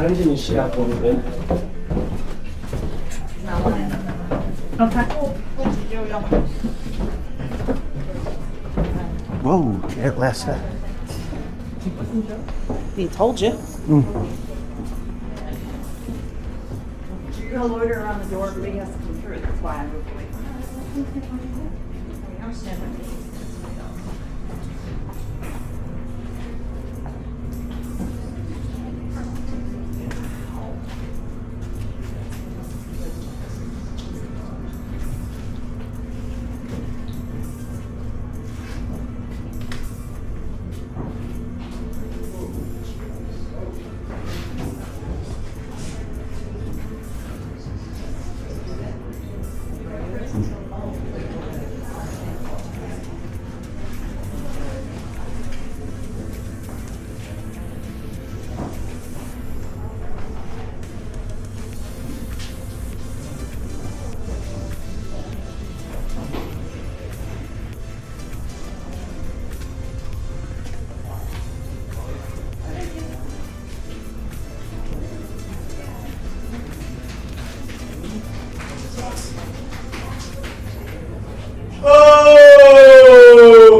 engine your shit up a little bit. Whoa, can't last that. He told you. You're gonna loiter around the door, but he has to come through. That's why I moved away. I'm standing.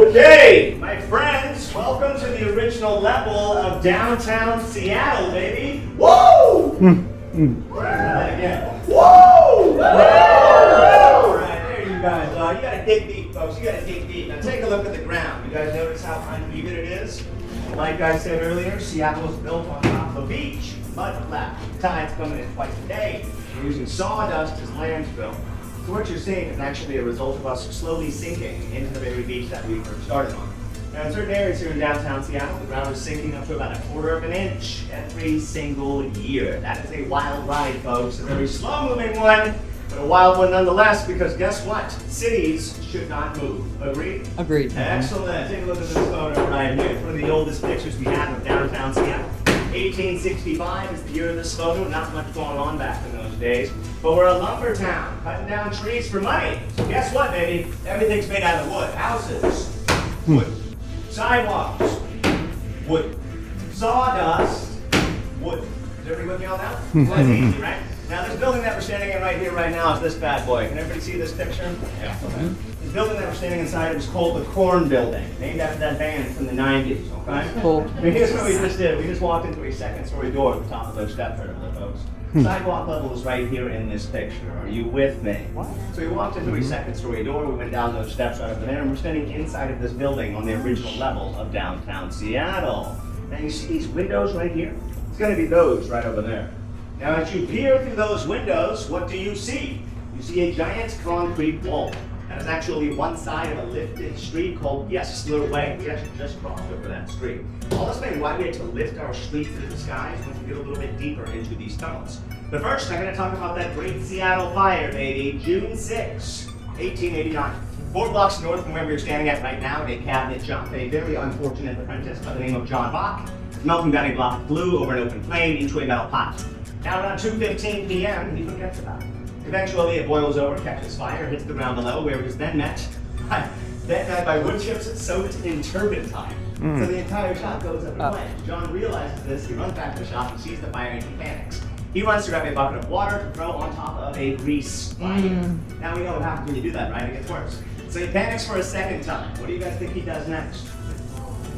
Okay, my friends, welcome to the original level of downtown Seattle, baby. Woo! Try that again. Woo! All right, there you guys are. You gotta dig deep, folks. You gotta dig deep. Now take a look at the ground. You guys notice how uneven it is? Like I said earlier, Seattle was built on top of a beach, mud flat. Tides coming in twice a day. We're using sawdust as landfill. So what you're seeing is actually a result of us slowly sinking into the very beach that we first started on. Now in certain areas here in downtown Seattle, the ground is sinking up to about 1/4 of an inch every single year. That is a wild ride, folks. A very slow-moving one, but a wild one nonetheless, because guess what? Cities should not move. Agreed? Agreed. Excellent. Take a look at this photo right here. It's one of the oldest pictures we have of downtown Seattle. 1865 is the year of this photo. Not much going on back in those days. But we're a lumber town, cutting down trees for money. So guess what, baby? Everything's made out of wood. Houses, wood. Sidewalks, wood. Sawdust, wood. Is everybody with me on that? Well, that's easy, right? Now, this building that we're standing in right here right now is this bad boy. Can everybody see this picture? Yeah. Okay. This building that we're standing inside is called the Corn Building, named after that band from the 90s, okay? Cool. I mean, here's what we just did. We just walked into a second-story door at the top of those steps right over there, folks. Sidewalk level is right here in this picture. Are you with me? What? So we walked into a second-story door, we went down those steps right over there, and we're standing inside of this building on the original level of downtown Seattle. Now you see these windows right here? It's going to be those right over there. Now as you peer through those windows, what do you see? You see a giant concrete wall. That is actually one side of a lifted street called Yesler Way. We actually just crossed over that street. I'll explain why we had to lift our street through the skies once we get a little bit deeper into these tunnels. But first, I'm going to talk about that great Seattle fire, baby. June 6, 1889. 4 blocks north from where we're standing at right now, a cabinet shop, a very unfortunate apprentice by the name of John Bach, melting down a block of glue over an open flame into a metal pot. Now around 2:15 p.m., he forgets about it. Eventually, it boils over, catches fire, hits the ground below, where it is then met by wood chips soaked in turpentine. So the entire shop goes up in flames. John realizes this, he runs back to the shop, he sees the fire, and he panics. He runs to grab a bucket of water to throw on top of a grease fire. Now we know what happens when you do that, right? It gets worse. So he panics for a second time. What do you guys think he does next?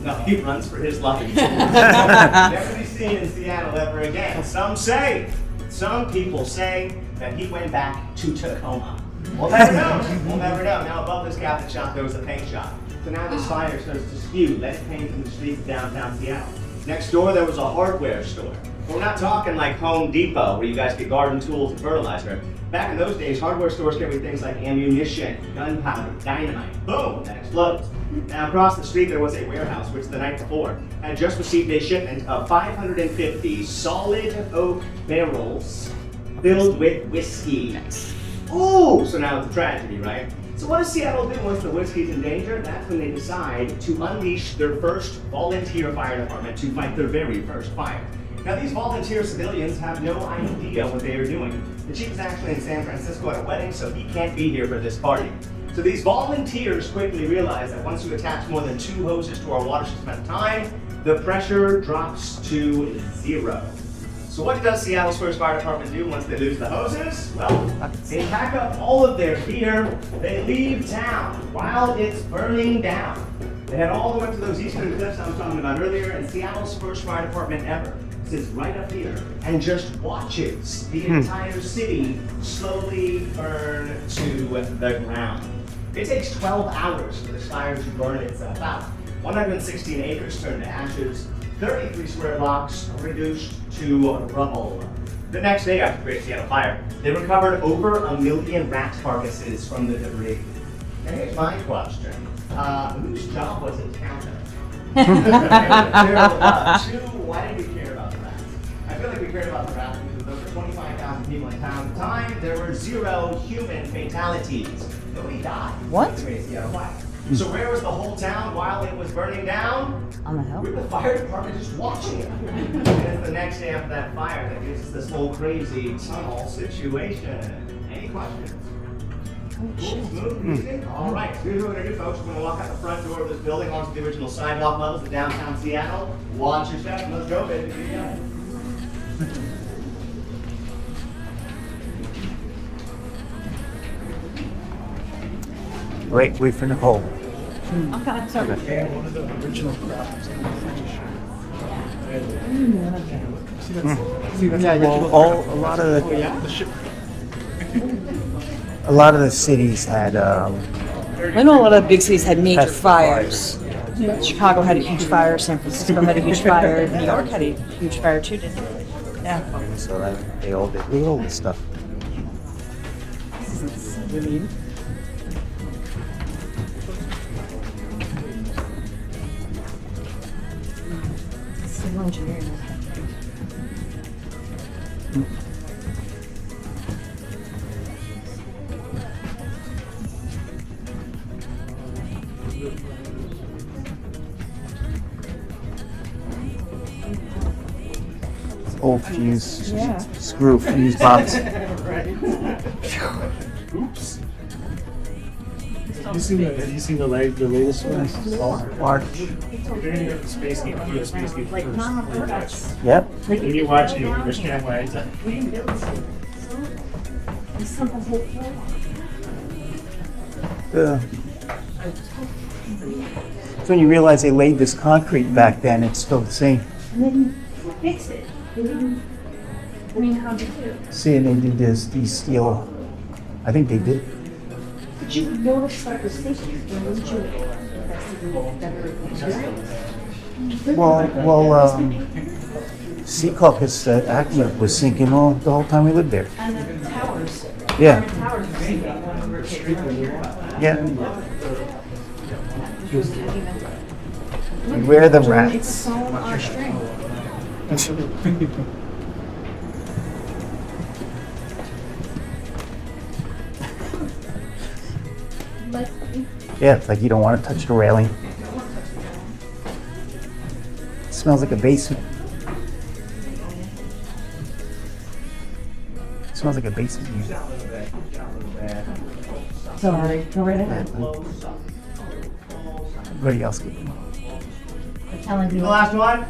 No, he runs for his life. Never be seen in Seattle ever again. Some people say that he went back to Tacoma. We'll never know. We'll never know. Now above this cabinet shop, there was a paint shop. So now this fire starts to spew lead paint from the streets of downtown Seattle. Next door, there was a hardware store. We're not talking like Home Depot, where you guys get garden tools and fertilizer. Back in those days, hardware stores carried things like ammunition, gunpowder, dynamite. Boom, that explodes. Now across the street, there was a warehouse, which the night before had just received a shipment of 550 solid oak barrels filled with whiskey. Ooh, so now it's a tragedy, right? So what does Seattle do once the whiskey's in danger? That's when they decide to unleash their first volunteer fire department to fight their very first fire. Now these volunteer civilians have no idea what they are doing. The chief is actually in San Francisco at a wedding, so he can't be here for this party. So these volunteers quickly realize that once you attach more than 2 hoses to our water system at a time, the pressure drops to 0. So So what does Seattle's first fire department do once they lose the hoses? Well, they pack up all of their gear, they leave town while it's burning down. They head all the way to those eastern cliffs I was talking about earlier, and Seattle's first fire department ever sits right up here and just watches the entire city slowly burn to the ground. It takes 12 hours for this fire to burn itself out. 116 acres turn to ashes, 33 square blocks reduced to rubble. The next day after the Great Seattle Fire, they recovered over 1 million rat carcasses from the debris. And here's my question. Whose job was it to count them? Two, why did we care about the rats? I feel like we cared about the rats because there were 25,000 people in town at the time. There were 0 human fatalities. Nobody died. What? The Great Seattle Fire. So where was the whole town while it was burning down? On the hill? With the fire department just watching it. And it's the next day after that fire that gives us this whole crazy tunnel situation. Any questions? Smooth music? All right, here's what we're gonna do, folks. We're gonna walk out the front door of this building onto the original sidewalk levels of downtown Seattle. Watch your step and let's go, baby. Yeah. Wait for Nicole. Okay, sorry. One of the original crafts. A lot of the cities had I know a lot of big cities had major Pest fires. Chicago had a huge fire, San Francisco had a huge fire, New York had a huge fire too, didn't it? Yeah. so that they all did all this stuff. Civil engineering. Old fuse, Yeah. screw fuse box. Oops. Have you seen the latest one? March. They're gonna go to space game. Do a space game first. Yep. When you watch it, you understand why it's So when you realize they laid this concrete back then, it's still the same. And then fix it. They didn't, I mean, how'd you do? See, and they did these steel. I think they did. Did you notice like the station? Did you investigate Well, Secaucus Acme was sinking all the whole time we lived there. And the towers. Yeah. The towers are sinking. Yeah. Where are the It's rats? so on our string. Yeah, it's like you don't want to touch the railing. It smells like a basement. It smells like a basement. Sorry, go right ahead. Everybody else get them. Telling The you. last one?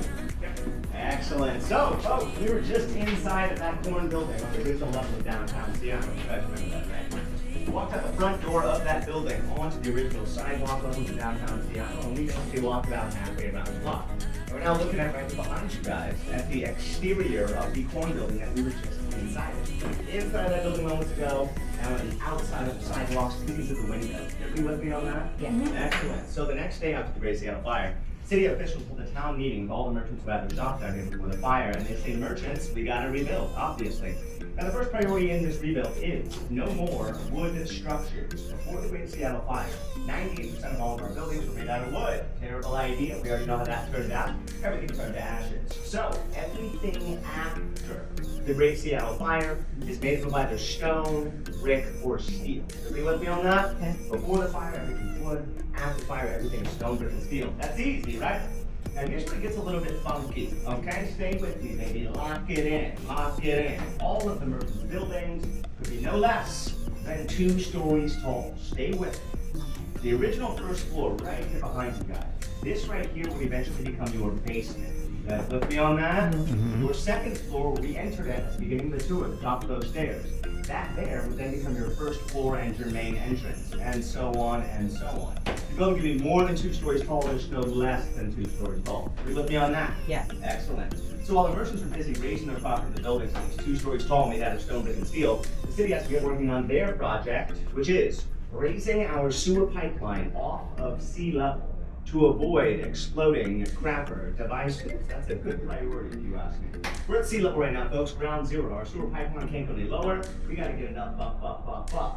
Excellent. So, folks, we were just inside of that corn building on the original level of downtown Seattle. You guys remember that, right? We walked out the front door of that building onto the original sidewalk level of downtown Seattle, and we basically walked about halfway around the block. And we're now looking at right behind you guys at the exterior of the corn building that we were just inside of. Inside that building moments ago, now on the outside of the sidewalks, speaking to the window. You with me on that? Yeah. Excellent. So the next day after the Great Seattle Fire, city officials hold a town meeting with all the merchants who had their shops out here before the fire, and they say, merchants, we gotta rebuild, obviously. Now the first priority in this rebuild is no more wood structures. Before the Great Seattle Fire, 98% of all of our buildings were made out of wood. Terrible idea, we already know how that turned out. Everything turned to ashes. So everything after the Great Seattle Fire is made from either stone, brick, or steel. Everybody with me on that? Okay. Before the fire, everything's wood. After the fire, everything is stone, brick, and steel. That's easy, right? Now here's where it gets a little bit funky, okay? Stay with me, baby. Lock it in, lock it in. All of the merchants' buildings could be no less than 2 stories tall. Stay with me. The original first floor right here behind you guys. This right here will eventually become your basement. You guys with me on that? Your second floor will be entered at the beginning of the tour, the top of those stairs. That there would then become your first floor and your main entrance, and so on and so on. The building can be more than 2 stories tall, there's no less than 2 stories tall. Are you with me on that? Yeah. Excellent. So while the merchants were busy raising their profit in the buildings, which is 2 stories tall, made out of stone, brick, and steel, the city has to get working on their project, which is raising our sewer pipeline off of sea level to avoid exploding crapper devices. That's a good priority if you ask me. We're at sea level right now, folks, ground zero. Our sewer pipeline can't go any lower. We gotta get it up.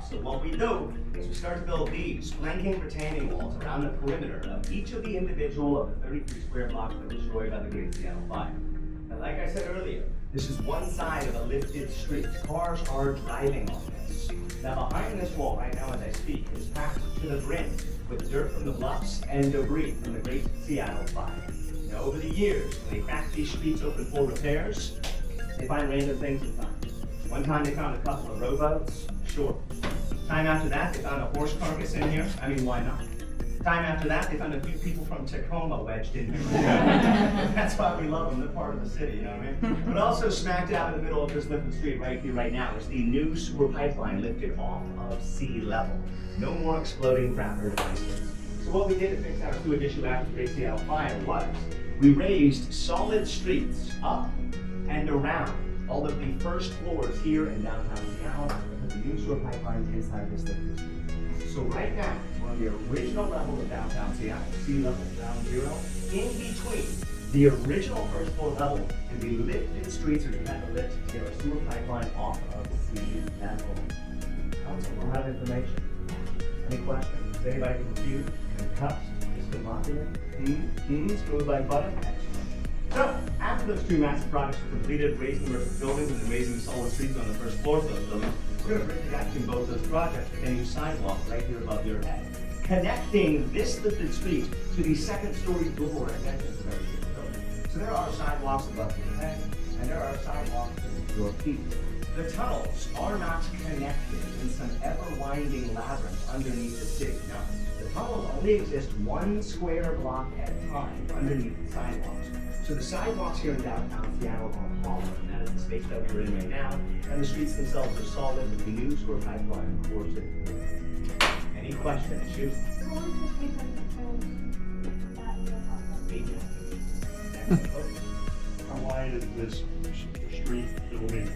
So what we do is we start to build these flanking retaining walls around the perimeter of each of the individual of the 33 square blocks that were destroyed by the Great Seattle Fire. And like I said earlier, this is one side of a lifted street. Cars are driving on this. Now behind this wall right now as I speak is packed to the brim with dirt from the bluffs and debris from the Great Seattle Fire. Now over the years, when they crack these streets open for repairs, they find random things sometimes. One time they found a couple of rowboats, sure. Time after that, they found a horse carcass in here. I mean, why not? Time after that, they found a few people from Tacoma wedged in here. That's why we love them. They're part of the city, you know what I mean? But also smack dab in the middle of this lifted street right here, right now, is the new sewer pipeline lifted off of sea level. No more exploding crapper devices. So what we did to fix our sewage issue after the Great Seattle Fire was we raised solid streets up and around all of the first floors here in downtown Seattle with the new sewer pipelines inside this lifted street. So right now, we're on the original level of downtown Seattle, sea level, ground zero. In between the original first floor level and the lifted streets are had to lift to get our sewer pipeline off of sea level. Council, a lot of information. Any questions? Is anybody confused? Cups? Just a document? Smooth like butter? Excellent. So, after those 2 massive projects were completed, raising the roof of buildings and then raising the solid streets on the first floor of those buildings, we're going to bridge the gap between both those projects with a new sidewalk right here above your head, connecting this lifted street to the second-story door and entrance of every single building. So there are sidewalks above your head, and there are sidewalks beneath your feet. The tunnels are not connected in some ever-winding labyrinth underneath the city. No, the tunnels only exist 1 square block at a time underneath the sidewalks. So the sidewalks here in downtown Seattle are hollow, and that is the space that we're in right now, and the streets themselves are solid with the new sewer pipeline core city. Any questions? Shoot. How wide is this street building?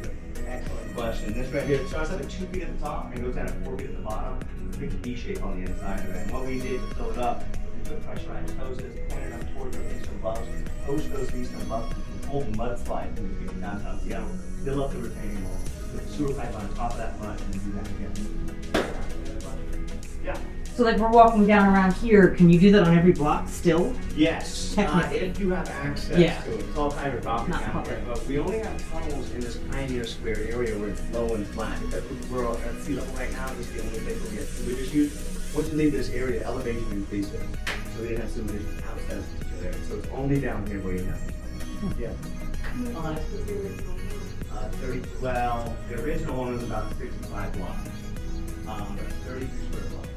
Excellent question. This right here, it starts at 2 feet at the top and goes down at 4 feet at the bottom. It's a big V shape on the inside of it. And what we did to fill it up, we took pressurized hoses, pointed them towards the eastern bluffs, hosed those eastern bluffs to control the mudslides in downtown Seattle, fill up the retaining wall, put the sewer pipe on top of that mud, and do that again. Yeah. So like we're walking down around here, can you do that on every block still? Yes, Technically. if you have access Yeah. to it. It's all private property Not down public. here, but we only have tunnels in this Pioneer Square area where it's low and flat. Because we're at sea level right now, this is the only place where we have sewage issues. Once you leave this area, elevation increases. So we didn't have sewage issues outside of this area. So it's only down here where you have it. Yeah. 30, the original one was about 65 blocks. 33 square blocks.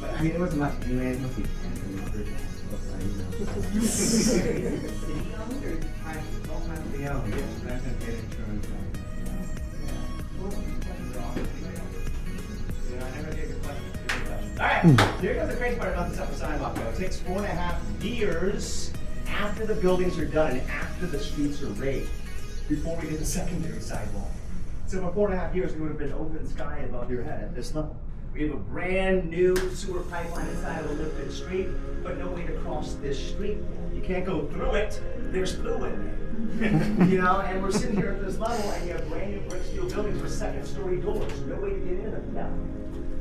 But I mean, it wasn't much anyway, it must be 10 from the original. Alright, here goes the crazy part about this upper sidewalk though. It takes 4.5 years after the buildings are done and after the streets are raised before we get the secondary sidewalk. So for 4.5 years, we would have been open sky above your head at this level. We have a brand new sewer pipeline inside of a lifted street, but no way to cross this street. You can't go through it. There's glue in there. You know, and we're sitting here at this level, and you have brand new brick steel buildings with second-story doors. No way to get in them now.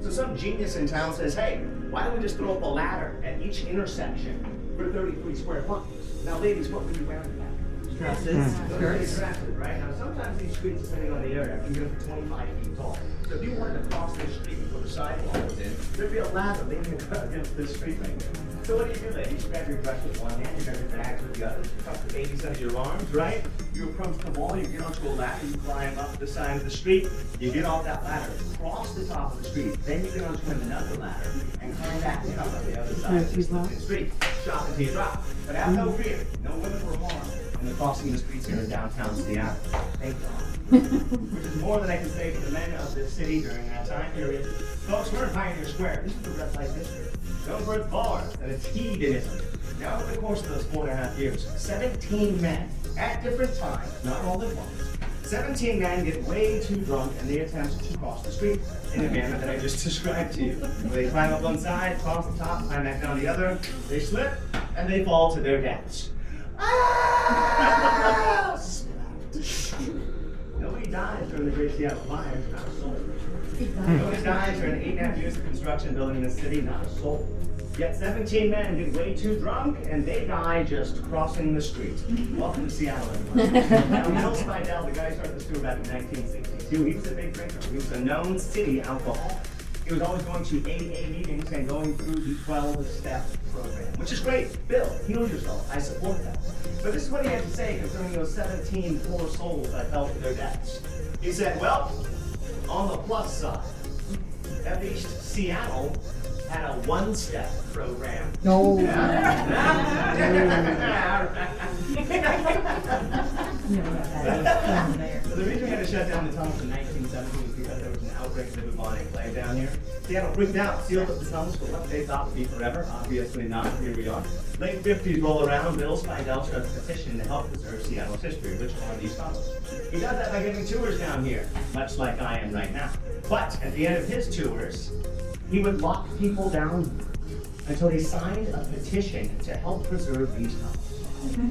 So some genius in town says, hey, why don't we just throw up a ladder at each intersection for 33 square blocks? Now, ladies, what would you wear in that? Dresses, skirts. Dresses, right? Now, sometimes these streets, depending on the area, can go to 25 feet tall. So if you wanted to cross this street with the sidewalk was in, there'd be a ladder leaning against this street right here. So what do? You just grab your brush with one hand, you grab your bags with the other, tuck the babies under your arms, right? You approach the wall, you get onto a ladder, you climb up the side of the street, you get off that ladder, cross the top of the street, then you get onto another ladder, and climb back up on the other side of the street. Shop until you drop. But have no fear, no women were harmed in the crossing of the streets here in downtown Seattle. Thank God. Which is more than I can say for the men of this city during that time period. Folks, we're in Pioneer Square. This is the red light district. Known for its bars and its hedonism. Now, over the course of those 4.5 years, 17 men at different times, not all at once, 17 men get way too drunk and they attempt to cross the street in a manner that I just described to you. They climb up one side, cross the top, climb back down the other, they slip, and they fall to their deaths. Ah! Nobody dies during the Great Seattle Fire, not a soul. Nobody dies during 8.5 years of construction building in the city, not a soul. Yet 17 men get way too drunk and they die just crossing the street. Welcome to Seattle, everyone. Now, Bill Spidell, the guy who started the store back in 1962, he was a big drinker. He was a known city alcoholic. He was always going to AA meetings and going through the 12-step program, which is great. Bill, heal yourself. I support that. But this is what he had to say concerning those 17 poor souls that fell to their deaths. He said, well, on the plus side, at least Seattle had a one-step program. No. The reason we had to shut down the tunnels in 1917 was because there was an outbreak of the bubonic plague down here. Seattle freaked out, sealed up the tunnels for what they thought would be forever. Obviously not. Here we are. Late 50s roll around. Bill Spidell starts a petition to help preserve Seattle's history, which are these tunnels. He does that by giving tours down here, much like I am right now. But at the end of his tours, he would lock people down until he signed a petition to help preserve these tunnels.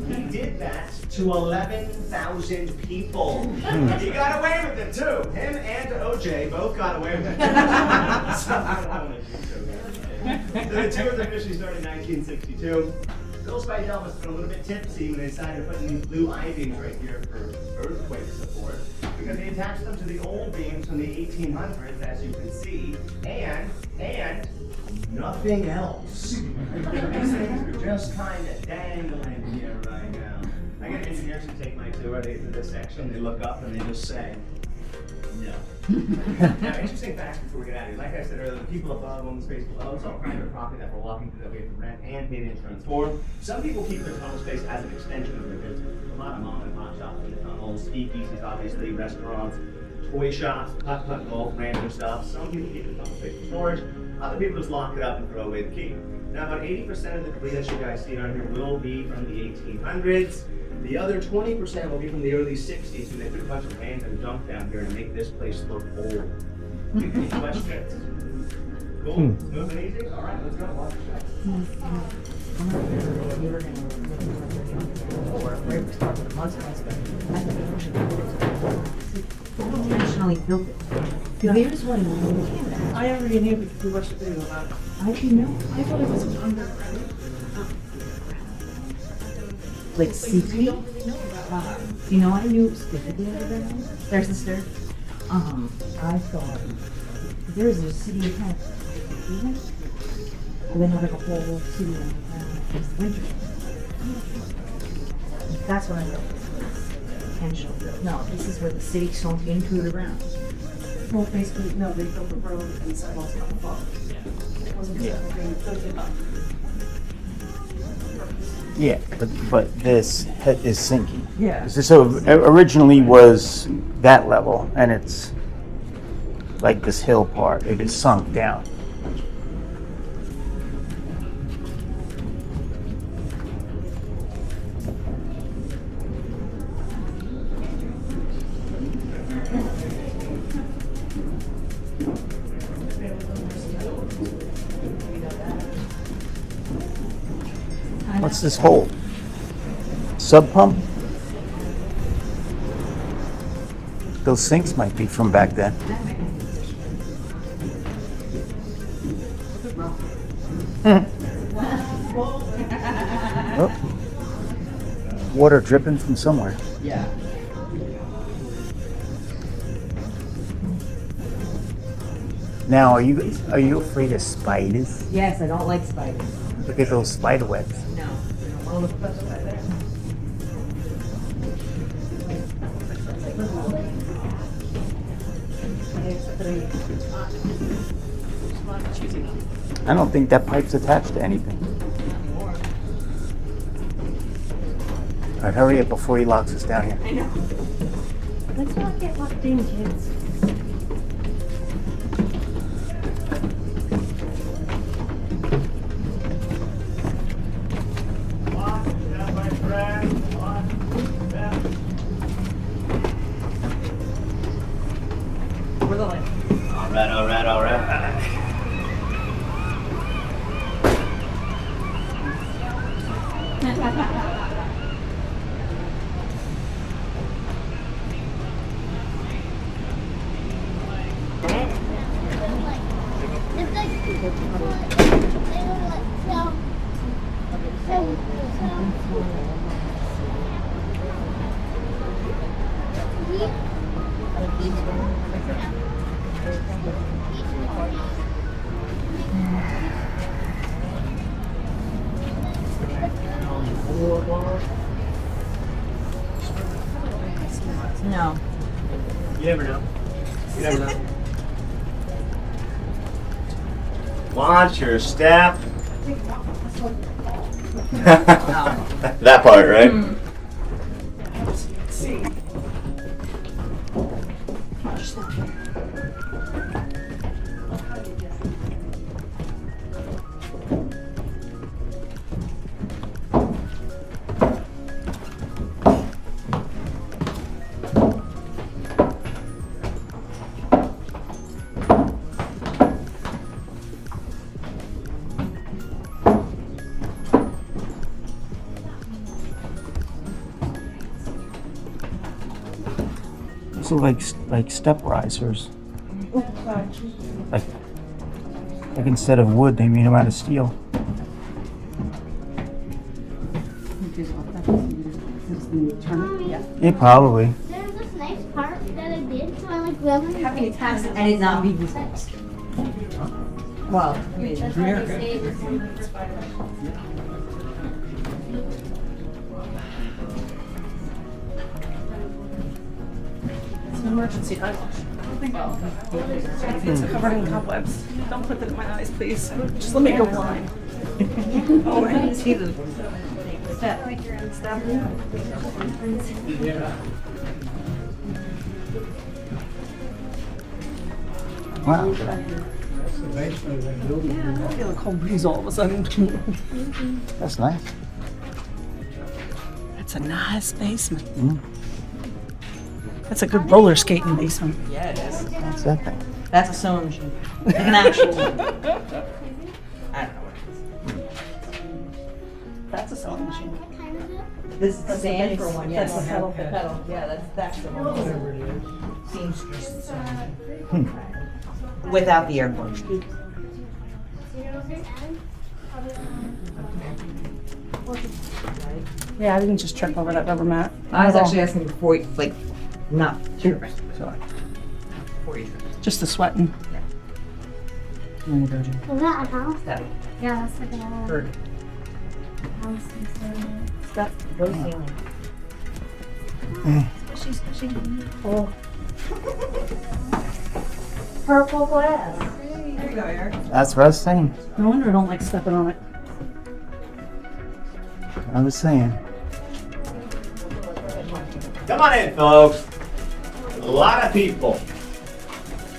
He did that to 11,000 people. He got away with it too. Him and OJ both got away with it. So the tours officially started in 1962. Bill Spidell must have been a little bit tipsy when they decided to put in these blue I-beams right here for earthquake support, because they attached them to the old beams from the 1800s, as you can see, and nothing else. These things are just kind of dangling here right now. I get engineers who take my tour, they do this section, they look up and they just say, no. Now, interesting fact before we get out of here. Like I said earlier, the people above, on the space below, it's all private property that we're walking through that we have to rent and pay the insurance for. Some people keep their tunnel space as an extension of their business. A lot of mom and pop shops in the tunnels, speakeasies, obviously, restaurants, toy shops, putt-putt golf, random stuff. Some people keep their tunnel space for storage. Other people just lock it up and throw away the key. Now, about 80% of the debris that you guys see on here will be from the 1800s. The other 20% will be from the early 60s, when they put a bunch of random junk down here to make this place look old. Any questions? Cool? Smooth and easy? All right, let's go. Watch the Intentionally built it. They just wanted to move it. I already knew because we watched a video about it. I didn't know. I thought it was underground. Like We secret. don't really know about it. You know, I knew it was physically underground. There's the stair. I thought there's a city account. And then have like a whole city underground. It's winter. That's what I thought. Intentional. No, this is where the city sunk into the ground. Well, basically, no, they built the road and sidewalks up above. It wasn't Yeah. they built it up. Yeah, but this is sinking. Yeah. So originally was that level, and it's like this hill part. It is sunk down. What's this hole? Sub pump? Those sinks might be from back then. Oh. Water dripping from somewhere. Yeah. Now, are you afraid of spiders? Yes, I don't like spiders. Look at those spider webs. No. I don't want to look at that. I don't think that pipe's attached to anything. All right, hurry up before he locks us down here. I know. Let's not get locked in, kids. We're going. All right. It's like they don't like No. You never know. You never know. Watch your step. That part, right? These are like step risers. Like instead of wood, they made them out of steel. Yeah, probably. There's this nice part that I did, so I like really Happy to test and it not be discussed. Well, I mean, That's why they say this one. It's an emergency eye wash. It's covered in cobwebs. Don't put that in my eyes, please. Just let me go blind. Oh, I didn't see the step. Wow. I feel a cold breeze all of a sudden. That's nice. That's a nice basement. Mm. That's a good roller skating basement. yeah, it is. What's that thing? That's a sewing machine. Like an actual one. I don't know what it That's a sewing machine. What kind is it? is. This is the sand for one, yes. That's the pedal. Pedal. Yeah, that's the one. Seamstress sewing machine. Without the airport. 0 to 10? Yeah, I didn't just trip over that rubber mat. I was actually asking before you, like, not sure. Sorry. Before you. Just the sweating. Is that a house? That Yeah, that's like a bird. house. Stuff. Go ceiling. Purple glass. There you go, Eric. That's what I was saying. No wonder I don't like stepping on it. I was saying. Come on in, folks. A lot of people.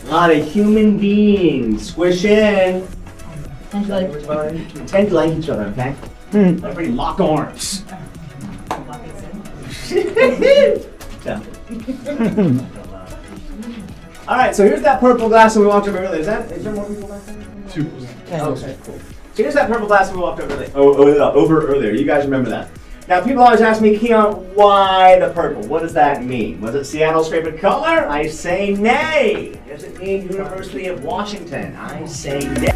A lot of human beings. Squish in. And like, Pretend to like each other, okay? Everybody lock arms. Yeah. All right, so here's that purple glass that we walked over earlier. Is there more people back there? Two. Okay, cool. So here's that purple glass that we walked over earlier. Over earlier. You guys remember that? Now, people always ask me, Keon, why the purple? What does that mean? Was it Seattle's favorite color? I say nay. Does it mean University of Washington? I say nay.